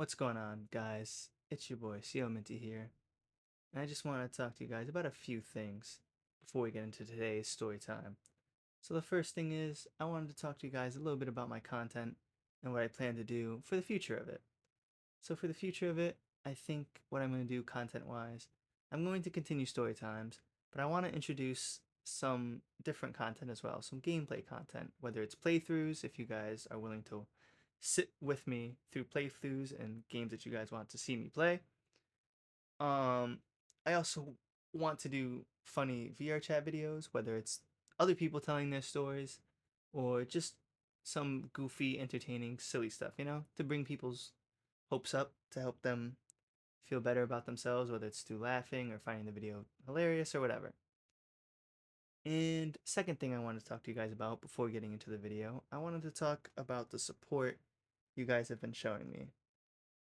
What's going on, guys? It's your boy, CO Minty here, and I just want to talk to you guys about a few things before we get into today's story time. So, the first thing is, I wanted to talk to you guys a little bit about my content and what I plan to do for the future of it. So, for the future of it, I think what I'm going to do content wise, I'm going to continue story times, but I want to introduce some different content as well, some gameplay content, whether it's playthroughs, if you guys are willing to sit with me through playthroughs and games that you guys want to see me play. Um, I also want to do funny VR chat videos, whether it's other people telling their stories or just some goofy, entertaining, silly stuff, to bring people's hopes up, to help them feel better about themselves, whether it's through laughing or finding the video hilarious or whatever. And second thing I wanted to talk to you guys about before getting into the video, I wanted to talk about the support you guys have been showing me.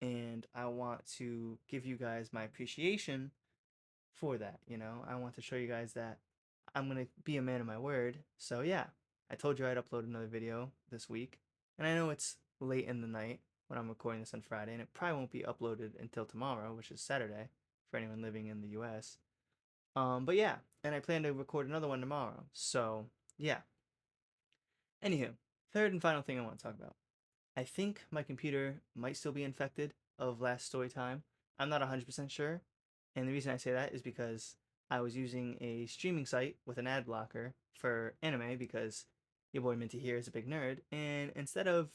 And I want to give you guys my appreciation for that. I want to show you guys that I'm going to be a man of my word. So, yeah, I told you I'd upload another video this week. And I know it's late in the night when I'm recording this on Friday, and it probably won't be uploaded until tomorrow, which is Saturday for anyone living in the US. But yeah, and I plan to record another one tomorrow. So, yeah. Anywho, third and final thing I want to talk about. I think my computer might still be infected of last story time. I'm not 100% sure. And the reason I say that is because I was using a streaming site with an ad blocker for anime because your boy Minty here is a big nerd. And instead of,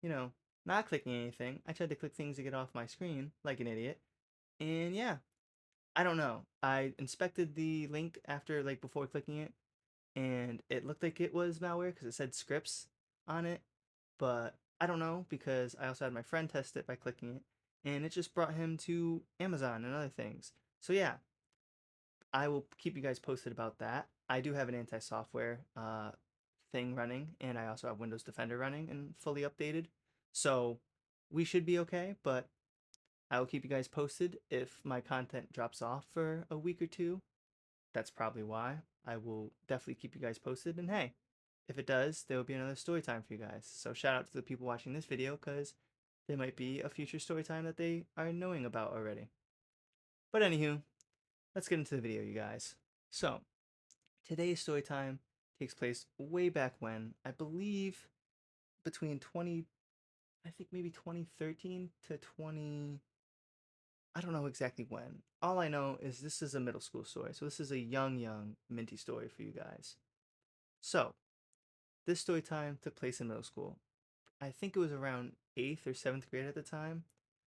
you know, not clicking anything, I tried to click things to get off my screen like an idiot. And yeah, I don't know. I inspected the link after, like, before clicking it, and it looked like it was malware because it said scripts on it, but I don't know because I also had my friend test it by clicking it, and it just brought him to Amazon and other things. So yeah, I will keep you guys posted about that. I do have an anti-software thing running, and I also have Windows Defender running and fully updated, so we should be okay. But I will keep you guys posted if my content drops off for a week or two. That's probably why. I will definitely keep you guys posted. And hey, if it does, there will be another story time for you guys. So shout out to the people watching this video because there might be a future story time that they are knowing about already. But anywho, let's get into the video, you guys. So today's story time takes place way back when, I believe between 20, I think maybe 2013 to 20, I don't know exactly when. All I know is this is a middle school story. So this is a young Minty story for you guys. So, this story time took place in middle school. I think it was around 8th or 7th grade at the time.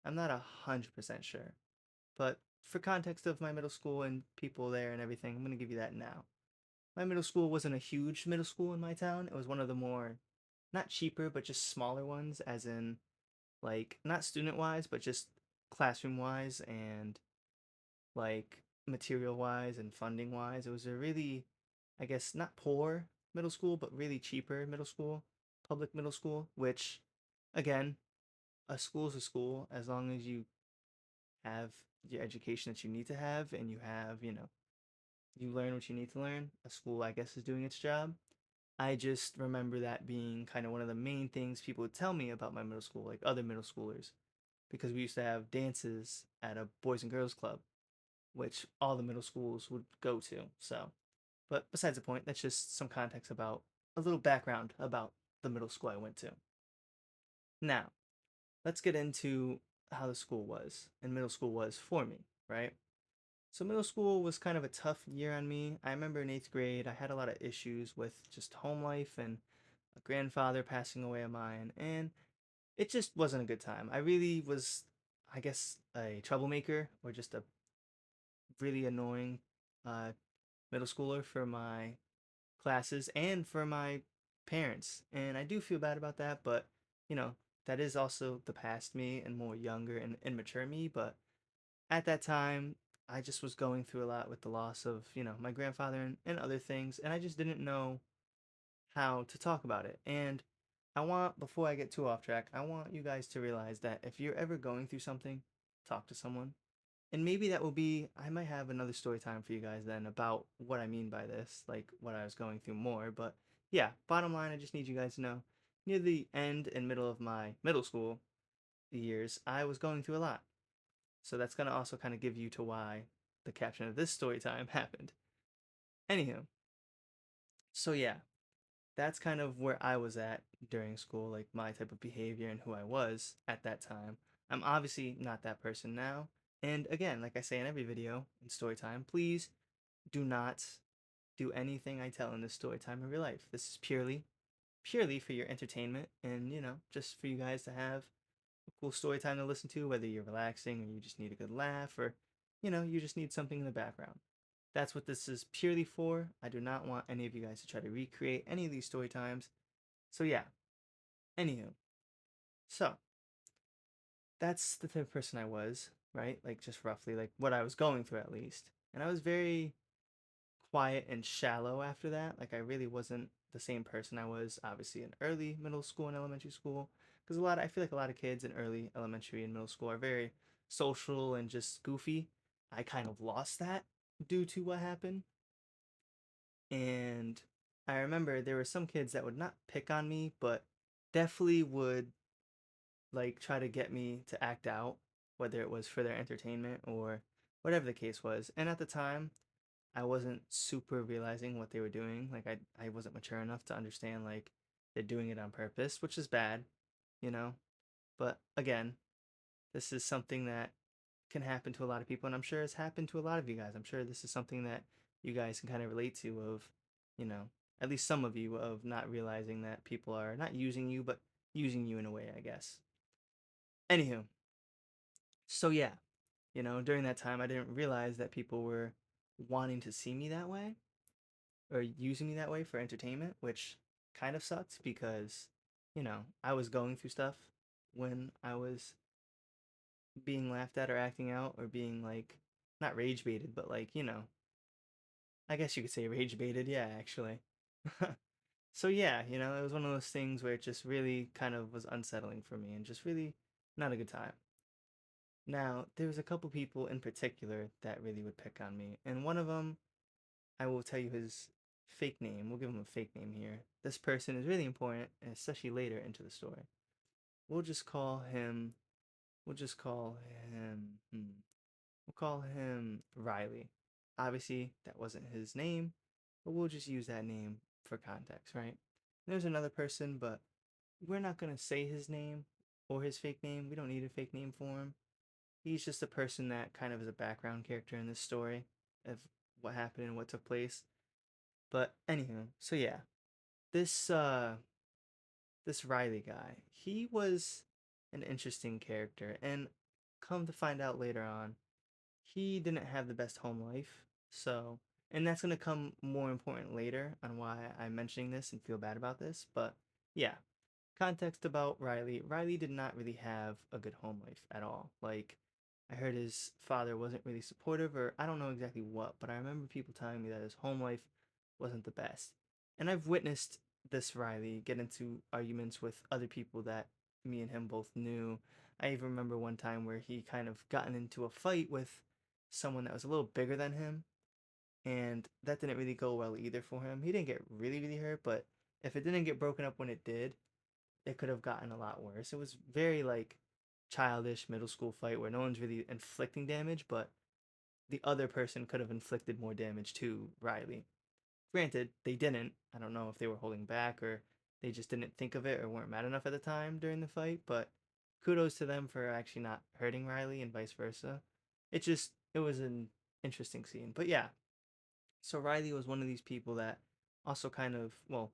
I'm not 100% sure. But for context of my middle school and people there and everything, I'm going to give you that now. My middle school wasn't a huge middle school in my town. It was one of the more, not cheaper, but just smaller ones, as in, like, not student wise, but just classroom wise and, like, material wise and funding wise. It was a really, I guess, not poor middle school, but really cheaper middle school, public middle school, which, again, a school is a school as long as you have your education that you need to have and you have, you learn what you need to learn. A school, I guess, is doing its job. I just remember that being kind of one of the main things people would tell me about my middle school, like other middle schoolers, because we used to have dances at a boys and girls club, which all the middle schools would go to. So, but besides the point, that's just some context about a little background about the middle school I went to. Now, let's get into how the school was and middle school was for me, right? So, middle school was kind of a tough year on me. I remember in 8th grade, I had a lot of issues with just home life and a grandfather passing away of mine, and it just wasn't a good time. I really was, I guess, a troublemaker or just a really annoying uh, middle schooler for my classes and for my parents. And I do feel bad about that, but you know, that is also the past me and more younger and immature me. But at that time, I just was going through a lot with the loss of, my grandfather and other things, and I just didn't know how to talk about it. And before I get too off track, I want you guys to realize that if you're ever going through something, talk to someone. And maybe that will be, I might have another story time for you guys then about what I mean by this, like what I was going through more. But yeah, bottom line, I just need you guys to know near the end and middle of my middle school, years, I was going through a lot. So that's gonna also kind of give you to why the caption of this story time happened. Anywho, so yeah, that's kind of where I was at during school, like my type of behavior and who I was at that time. I'm obviously not that person now. And again, like I say in every video in story time, please do not do anything I tell in this story time of your life. This is purely for your entertainment and, just for you guys to have a cool story time to listen to, whether you're relaxing or you just need a good laugh or, you just need something in the background. That's what this is purely for. I do not want any of you guys to try to recreate any of these story times. So yeah, anywho. So that's the type of person I was, right? Like just roughly like what I was going through at least. And I was very quiet and shallow after that. Like I really wasn't the same person I was obviously in early middle school and elementary school. Because I feel like a lot of kids in early elementary and middle school are very social and just goofy. I kind of lost that due to what happened. And I remember there were some kids that would not pick on me, but definitely would like try to get me to act out, whether it was for their entertainment or whatever the case was. And at the time, I wasn't super realizing what they were doing. Like I wasn't mature enough to understand like they're doing it on purpose, which is bad, you know. But again, this is something that can happen to a lot of people, and I'm sure it's happened to a lot of you guys. I'm sure this is something that you guys can kind of relate to of, you know, at least some of you of not realizing that people are not using you, but using you in a way, I guess. Anywho, so yeah, during that time, I didn't realize that people were wanting to see me that way or using me that way for entertainment, which kind of sucked because, I was going through stuff when I was being laughed at or acting out or being like, not rage baited, but like, I guess you could say rage baited. Yeah, actually. So yeah, it was one of those things where it just really kind of was unsettling for me and just really not a good time. Now, there was a couple people in particular that really would pick on me, and one of them, I will tell you his fake name. We'll give him a fake name here. This person is really important, especially later into the story. We'll just call him. We'll just call him. We'll call him Riley. Obviously, that wasn't his name, but we'll just use that name for context, right? There's another person, but we're not gonna say his name or his fake name. We don't need a fake name for him. He's just a person that kind of is a background character in this story of what happened and what took place. But anywho, so yeah, this this Riley guy, he was an interesting character, and come to find out later on, he didn't have the best home life. So, and that's gonna come more important later on why I'm mentioning this and feel bad about this. But yeah, context about Riley. Riley did not really have a good home life at all. Like, I heard his father wasn't really supportive, or I don't know exactly what, but I remember people telling me that his home life wasn't the best. And I've witnessed this Riley get into arguments with other people that me and him both knew. I even remember one time where he kind of gotten into a fight with someone that was a little bigger than him, and that didn't really go well either for him. He didn't get really, really hurt, but if it didn't get broken up when it did, it could have gotten a lot worse. It was very like childish middle school fight where no one's really inflicting damage, but the other person could have inflicted more damage to Riley. Granted, they didn't. I don't know if they were holding back or they just didn't think of it or weren't mad enough at the time during the fight, but kudos to them for actually not hurting Riley and vice versa. It was an interesting scene. But yeah, so Riley was one of these people that also kind of, well,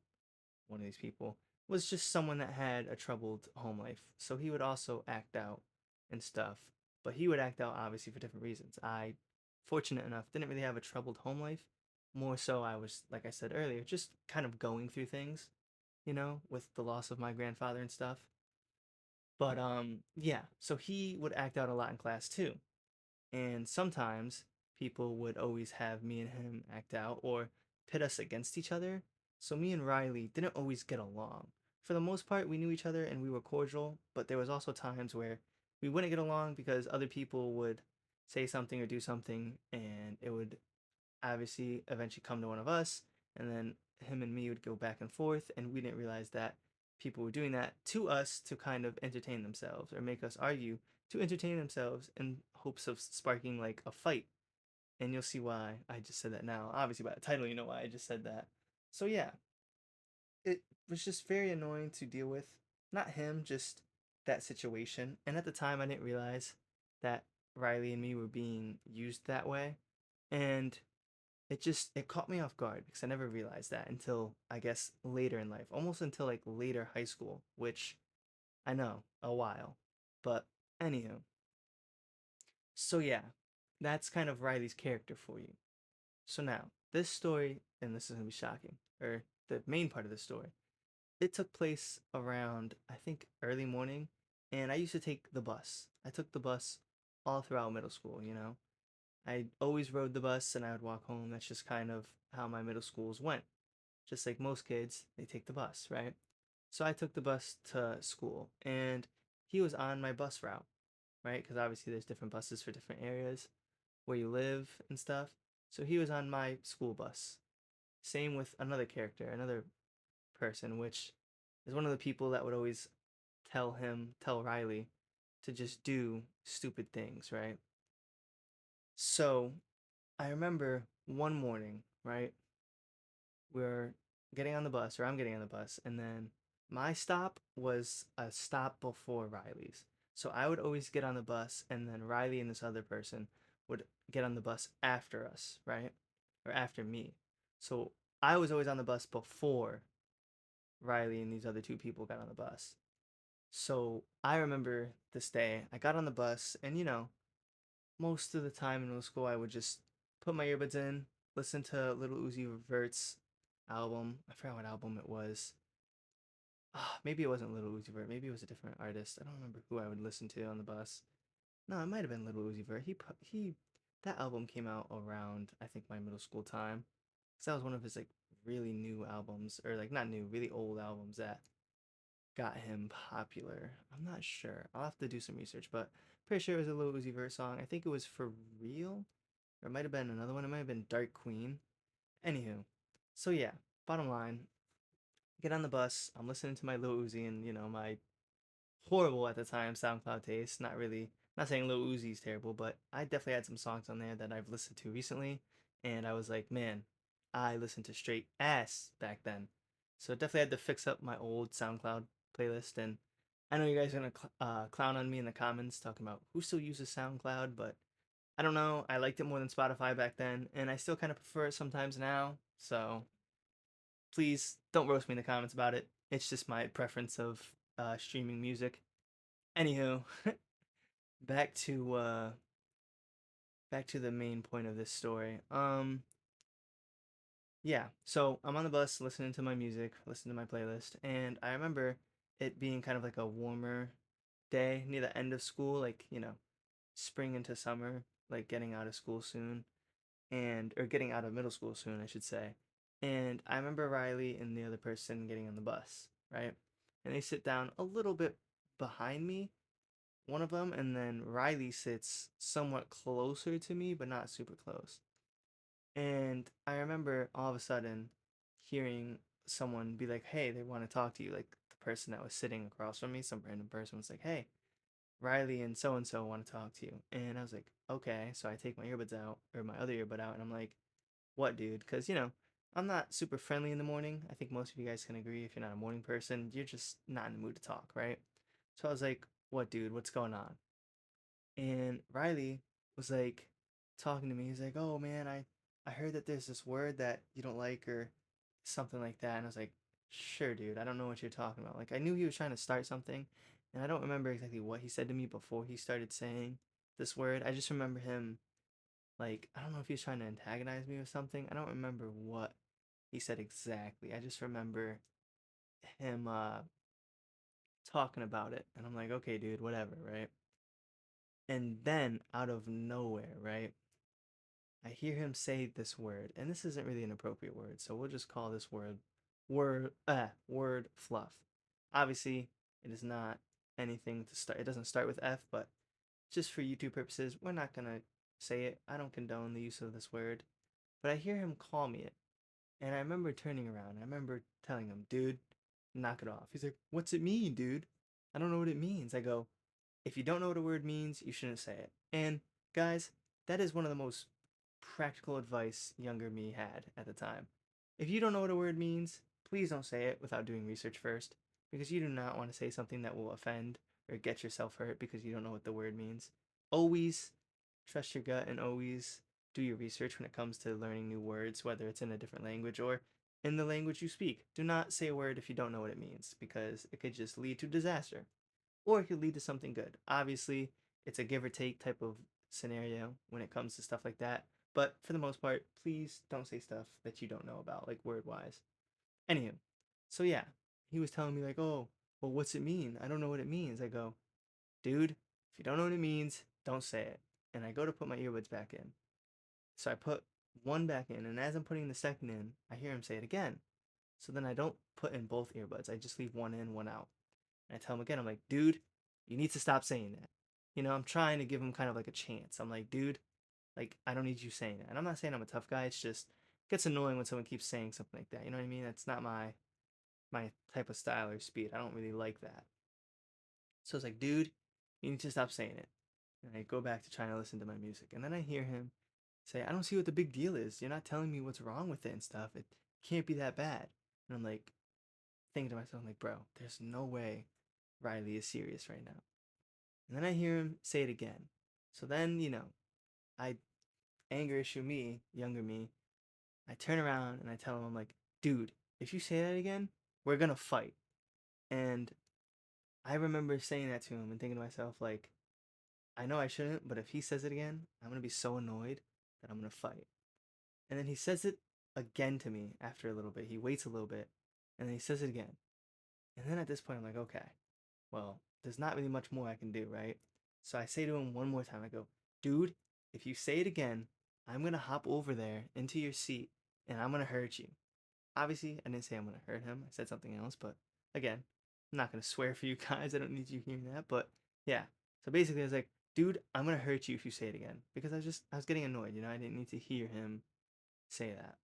one of these people was just someone that had a troubled home life. So he would also act out and stuff, but he would act out obviously for different reasons. I, fortunate enough, didn't really have a troubled home life. More so, I was, like I said earlier, just kind of going through things, with the loss of my grandfather and stuff. But yeah, so he would act out a lot in class too. And sometimes people would always have me and him act out or pit us against each other. So me and Riley didn't always get along. For the most part, we knew each other and we were cordial, but there was also times where we wouldn't get along because other people would say something or do something and it would obviously eventually come to one of us, and then him and me would go back and forth, and we didn't realize that people were doing that to us to kind of entertain themselves or make us argue to entertain themselves in hopes of sparking like a fight. And you'll see why I just said that now. Obviously, by the title, you know why I just said that. So, yeah, it was just very annoying to deal with. Not him, just that situation. And at the time, I didn't realize that Riley and me were being used that way. And it caught me off guard because I never realized that until I guess later in life, almost until like later high school, which I know a while. But anywho, so yeah, that's kind of Riley's character for you. So now, this story, and this is gonna be shocking, or the main part of the story, it took place around I think early morning, and I used to take the bus. I took the bus all throughout middle school, you know. I always rode the bus and I would walk home. That's just kind of how my middle schools went. Just like most kids, they take the bus, right? So I took the bus to school and he was on my bus route, right? Because obviously there's different buses for different areas where you live and stuff. So he was on my school bus. Same with another character, another person, which is one of the people that would always tell Riley to just do stupid things, right? So I remember one morning, right? We're getting on the bus, or I'm getting on the bus, and then my stop was a stop before Riley's. So I would always get on the bus, and then Riley and this other person would get on the bus after us, right? Or after me. So I was always on the bus before Riley and these other two people got on the bus. So I remember this day, I got on the bus, and most of the time in middle school, I would just put my earbuds in, listen to Little Uzi Vert's album. I forgot what album it was. Maybe it wasn't Little Uzi Vert. Maybe it was a different artist. I don't remember who I would listen to on the bus. No, it might have been Little Uzi Vert. That album came out around I think my middle school time. Cause that was one of his like really new albums, or like not new, really old albums that got him popular. I'm not sure. I'll have to do some research, but pretty sure it was a Little Uzi Vert song. I think it was For Real, or it might have been another one. It might have been Dark Queen. Anywho, so yeah, bottom line, get on the bus. I'm listening to my Lil Uzi and my horrible at the time SoundCloud taste. Not really, not saying Lil Uzi's terrible, but I definitely had some songs on there that I've listened to recently, and I was like, man, I listened to straight ass back then. So definitely had to fix up my old SoundCloud playlist. And I know you guys are gonna clown on me in the comments talking about who still uses SoundCloud, but I don't know. I liked it more than Spotify back then, and I still kind of prefer it sometimes now. So please don't roast me in the comments about it. It's just my preference of streaming music. Anywho, back to uh, back to the main point of this story. Yeah. So I'm on the bus listening to my music, listening to my playlist, and I remember it being kind of like a warmer day near the end of school, like spring into summer, like getting out of school soon. And or getting out of middle school soon, I should say. And I remember Riley and the other person getting on the bus, right? And they sit down a little bit behind me, one of them, and then Riley sits somewhat closer to me, but not super close. And I remember all of a sudden hearing someone be like, "Hey, they want to talk to you." Like the person that was sitting across from me, some random person was like, "Hey, Riley and so want to talk to you." And I was like, "Okay." So I take my earbuds out, or my other earbud out, and I'm like, what, dude? Because, I'm not super friendly in the morning. I think most of you guys can agree if you're not a morning person, you're just not in the mood to talk, right? So I was like, what, dude? What's going on? And Riley was like talking to me. He's like, oh man, I heard that there's this word that you don't like or something like that. And I was like, sure, dude. I don't know what you're talking about. Like, I knew he was trying to start something, and I don't remember exactly what he said to me before he started saying this word. I just remember him, like, I don't know if he was trying to antagonize me or something. I don't remember what he said exactly. I just remember him talking about it. And I'm like, okay, dude, whatever, right? And then out of nowhere, right? I hear him say this word, and this isn't really an appropriate word, so we'll just call this word fluff. Obviously, it is not anything to start. It doesn't start with F, but just for YouTube purposes, we're not gonna say it. I don't condone the use of this word, but I hear him call me it. And I remember turning around. I remember telling him, dude, knock it off. He's like, what's it mean, dude? I don't know what it means. I go, if you don't know what a word means, you shouldn't say it. And guys, that is one of the most practical advice younger me had at the time. If you don't know what a word means, please don't say it without doing research first, because you do not want to say something that will offend or get yourself hurt because you don't know what the word means. Always trust your gut and always do your research when it comes to learning new words, whether it's in a different language or in the language you speak. Do not say a word if you don't know what it means, because it could just lead to disaster or it could lead to something good. Obviously, it's a give or take type of scenario when it comes to stuff like that. But for the most part, please don't say stuff that you don't know about, like word wise. Anywho, so yeah, he was telling me, like, oh, well, what's it mean? I don't know what it means. I go, dude, if you don't know what it means, don't say it. And I go to put my earbuds back in. So I put one back in, and as I'm putting the second in, I hear him say it again. So then I don't put in both earbuds. I just leave one in, one out. And I tell him again, I'm like, dude, you need to stop saying that. I'm trying to give him kind of like a chance. I'm like, dude, like, I don't need you saying that. And I'm not saying I'm a tough guy. It's just, it gets annoying when someone keeps saying something like that. You know what I mean? That's not my type of style or speed. I don't really like that. So it's like, dude, you need to stop saying it. And I go back to trying to listen to my music. And then I hear him say, I don't see what the big deal is. You're not telling me what's wrong with it and stuff. It can't be that bad. And I'm like, thinking to myself, I'm like, bro, there's no way Riley is serious right now. And then I hear him say it again. So then, I anger issue me, younger me. I turn around and I tell him, I'm like, dude, if you say that again, we're gonna fight. And I remember saying that to him and thinking to myself, like, I know I shouldn't, but if he says it again, I'm gonna be so annoyed that I'm gonna fight. And then he says it again to me after a little bit. He waits a little bit, and then he says it again. And then at this point, I'm like, okay, well, there's not really much more I can do, right? So I say to him one more time, I go, dude, if you say it again, I'm gonna hop over there into your seat and I'm gonna hurt you. Obviously, I didn't say I'm gonna hurt him. I said something else, but again, I'm not gonna swear for you guys. I don't need you hearing that. But yeah. So basically, I was like, dude, I'm gonna hurt you if you say it again. Because I was getting annoyed, I didn't need to hear him say that.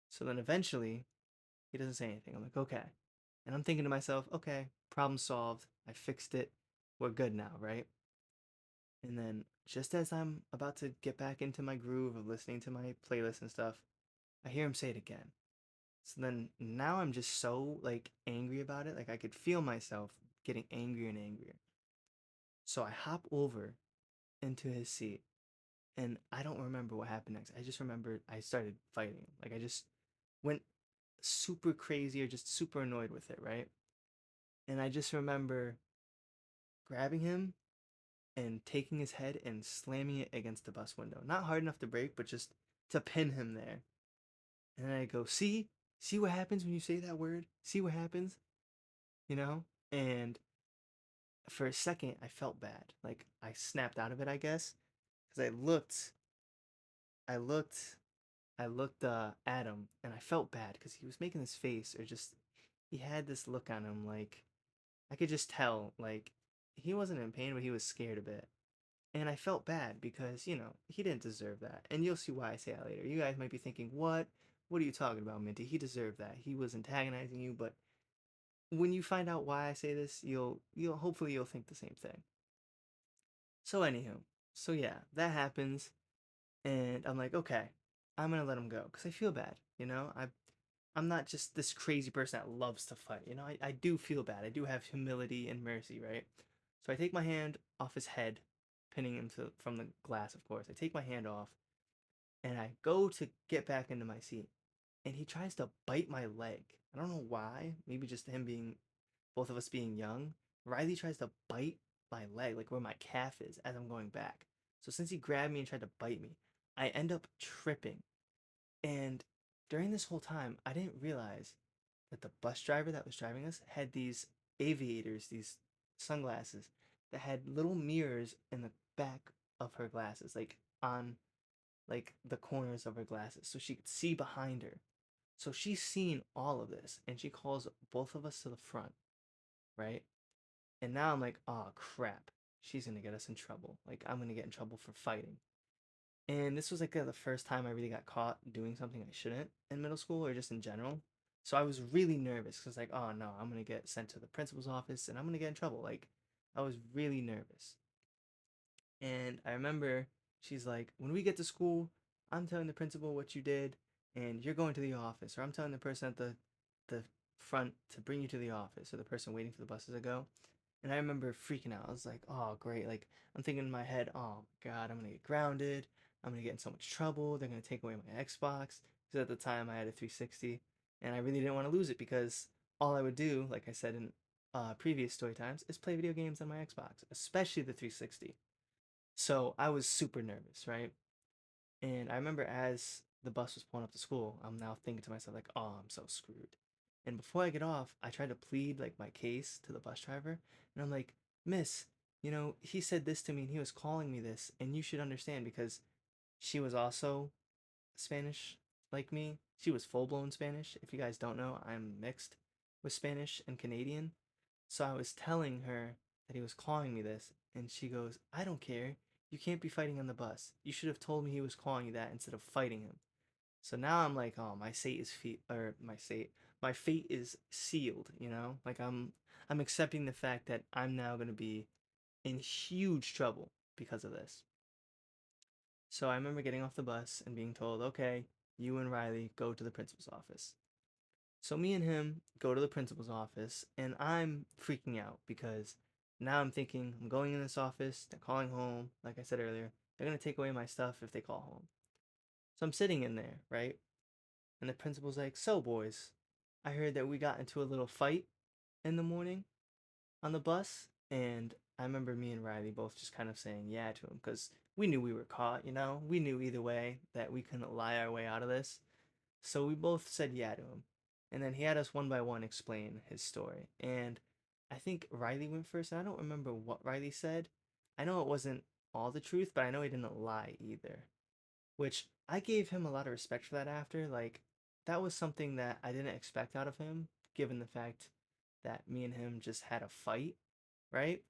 So then eventually, he doesn't say anything. I'm like, okay. And I'm thinking to myself, okay, problem solved. I fixed it. We're good now, right? And then just as I'm about to get back into my groove of listening to my playlist and stuff, I hear him say it again. So then now I'm just so like angry about it. Like I could feel myself getting angrier and angrier. So I hop over into his seat and I don't remember what happened next. I just remember I started fighting. Like I just went super crazy or just super annoyed with it, right? And I just remember grabbing him and taking his head and slamming it against the bus window. Not hard enough to break, but just to pin him there. And then I go, see what happens when you say that word? See what happens? You know? And for a second, I felt bad. Like I snapped out of it, I guess. Because I looked, at him and I felt bad because he was making this face or just, he had this look on him like, I could just tell, like, he wasn't in pain, but he was scared a bit. And I felt bad because, he didn't deserve that. And you'll see why I say that later. You guys might be thinking, what? What are you talking about, Minty? He deserved that. He was antagonizing you, but when you find out why I say this, you'll hopefully you'll think the same thing. So anywho, so yeah, that happens, and I'm like, okay, I'm gonna let him go because I feel bad. I'm not just this crazy person that loves to fight. I do feel bad. I do have humility and mercy, right? So I take my hand off his head, pinning him from the glass, of course. I take my hand off and I go to get back into my seat. And he tries to bite my leg. I don't know why. Maybe just him being, both of us being young. Riley tries to bite my leg, like where my calf is, as I'm going back. So since he grabbed me and tried to bite me, I end up tripping. And during this whole time, I didn't realize that the bus driver that was driving us had these aviators, these sunglasses that had little mirrors in the back of her glasses, like on like the corners of her glasses, so she could see behind her. So she's seen all of this and she calls both of us to the front, right? And now I'm like, oh crap, she's gonna get us in trouble. Like, I'm gonna get in trouble for fighting. And this was like the first time I really got caught doing something I shouldn't in middle school or just in general. So I was really nervous because, like, oh no, I'm gonna get sent to the principal's office and I'm gonna get in trouble. Like, I was really nervous. And I remember she's like, when we get to school, I'm telling the principal what you did, and you're going to the office, or I'm telling the person at the front to bring you to the office, or the person waiting for the buses to go. And I remember freaking out. I was like, oh great. Like, I'm thinking in my head, oh god, I'm gonna get grounded. I'm gonna get in so much trouble. They're gonna take away my Xbox. Because at the time I had a 360, and I really didn't want to lose it because all I would do, like I said in previous story times, is play video games on my Xbox, especially the 360. So I was super nervous, right? And I remember as the bus was pulling up to school, I'm now thinking to myself, like, oh, I'm so screwed. And before I get off, I tried to plead like my case to the bus driver. And I'm like, Miss, he said this to me and he was calling me this. And you should understand because she was also Spanish like me. She was full blown Spanish. If you guys don't know, I'm mixed with Spanish and Canadian. So I was telling her that he was calling me this, and she goes, I don't care. You can't be fighting on the bus. You should have told me he was calling you that instead of fighting him. So now I'm like, oh, my fate is sealed, Like I'm accepting the fact that I'm now going to be in huge trouble because of this. So I remember getting off the bus and being told, okay, you and Riley go to the principal's office. So me and him go to the principal's office, and I'm freaking out because now I'm thinking I'm going in this office, they're calling home, like I said earlier, they're gonna take away my stuff if they call home. So I'm sitting in there, right? And the principal's like, so boys, I heard that we got into a little fight in the morning on the bus, and I remember me and Riley both just kind of saying yeah to him because we knew we were caught, We knew either way that we couldn't lie our way out of this. So we both said yeah to him. And then he had us one by one explain his story. And I think Riley went first, and I don't remember what Riley said. I know it wasn't all the truth, but I know he didn't lie either. Which I gave him a lot of respect for that after. Like, that was something that I didn't expect out of him, given the fact that me and him just had a fight, right?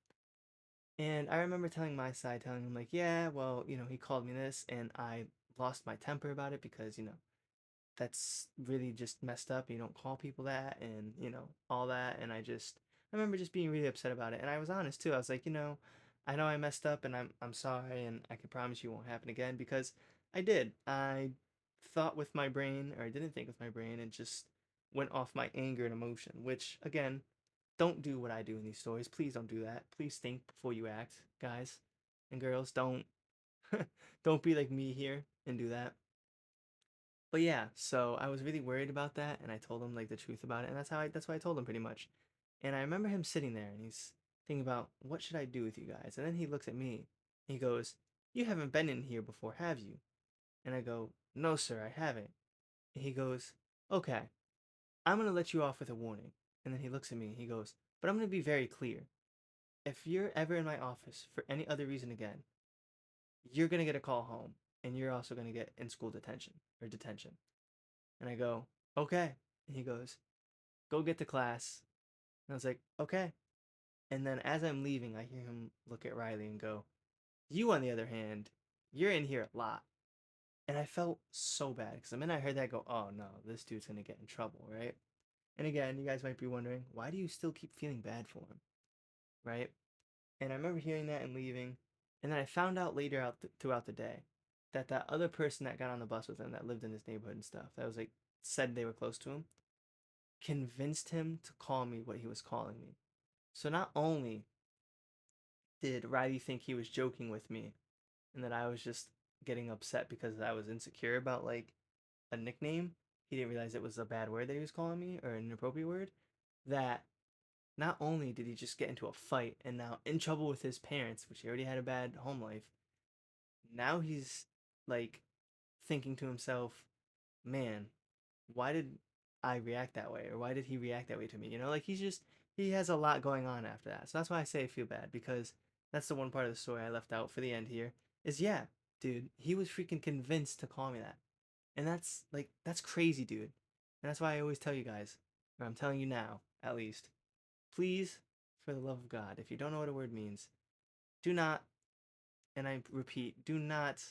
And I remember telling my side, telling him, like, yeah, well, he called me this, and I lost my temper about it because, that's really just messed up. You don't call people that and, all that. And I remember just being really upset about it. And I was honest too. I was like, I know I messed up and I'm sorry and I can promise you it won't happen again because I did. I thought with my brain or I didn't think with my brain and just went off my anger and emotion, which again, don't do what I do in these stories. Please don't do that. Please think before you act, guys and girls. Don't don't be like me here and do that. But yeah, so I was really worried about that, and I told him like the truth about it, and that's why I told him pretty much. And I remember him sitting there, and he's thinking about what should I do with you guys, and then he looks at me, and he goes, "You haven't been in here before, have you?" And I go, "No, sir, I haven't." And he goes, "Okay, I'm gonna let you off with a warning." And then he looks at me, and he goes, "But I'm gonna be very clear. If you're ever in my office for any other reason again, you're gonna get a call home, and you're also gonna get in school detention or detention." And I go, okay. And he goes, go get to class. And I was like, okay. And then as I'm leaving, I hear him look at Riley and go, you, on the other hand, you're in here a lot. And I felt so bad because the minute I heard that, I go, oh no, this dude's going to get in trouble, right? And again, you guys might be wondering, why do you still keep feeling bad for him, right? And I remember hearing that and leaving. And then I found out later throughout the day that that other person that got on the bus with him that lived in this neighborhood and stuff, that was like, said they were close to him, convinced him to call me what he was calling me. So not only did Riley think he was joking with me and that I was just getting upset because I was insecure about like a nickname, he didn't realize it was a bad word that he was calling me or an inappropriate word. That not only did he just get into a fight and now in trouble with his parents, which he already had a bad home life, now he's like thinking to himself, man, why did I react that way? Or why did he react that way to me? Like he has a lot going on after that. So that's why I say I feel bad because that's the one part of the story I left out for the end here. Is yeah, dude, he was freaking convinced to call me that. And that's crazy, dude. And that's why I always tell you guys, or I'm telling you now, at least, please, for the love of God, if you don't know what a word means, do not, and I repeat, do not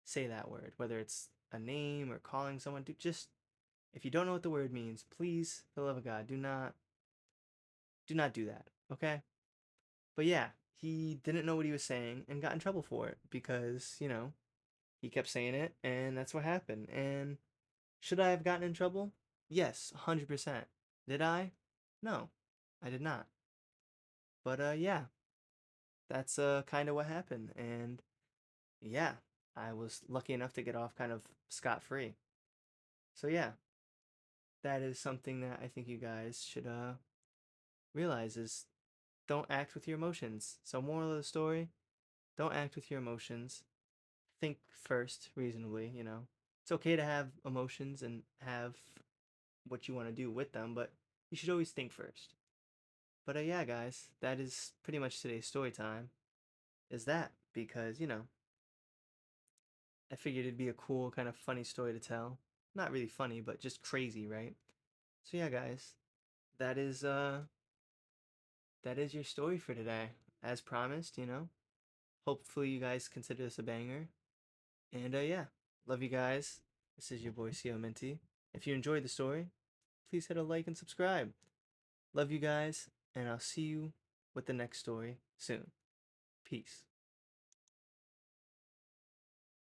say that word, whether it's a name or calling someone, just If you don't know what the word means, please, for the love of God, do not do that. Okay? But yeah, he didn't know what he was saying and got in trouble for it because, he kept saying it and that's what happened. And should I have gotten in trouble? Yes, 100%. Did I? No, I did not. But yeah, that's kind of what happened. And yeah, I was lucky enough to get off kind of scot-free. So yeah, that is something that I think you guys should realize is don't act with your emotions. So moral of the story, don't act with your emotions. Think first reasonably. It's okay to have emotions and have what you want to do with them, but you should always think first. But yeah, guys, that is pretty much today's story time. Is that because, I figured it'd be a cool kind of funny story to tell. Not really funny, but just crazy, right? So yeah, guys, that is that is your story for today. As promised. Hopefully you guys consider this a banger. And yeah, love you guys. This is your boy CO Minty. If you enjoyed the story, please hit a like and subscribe. Love you guys, and I'll see you with the next story soon. Peace.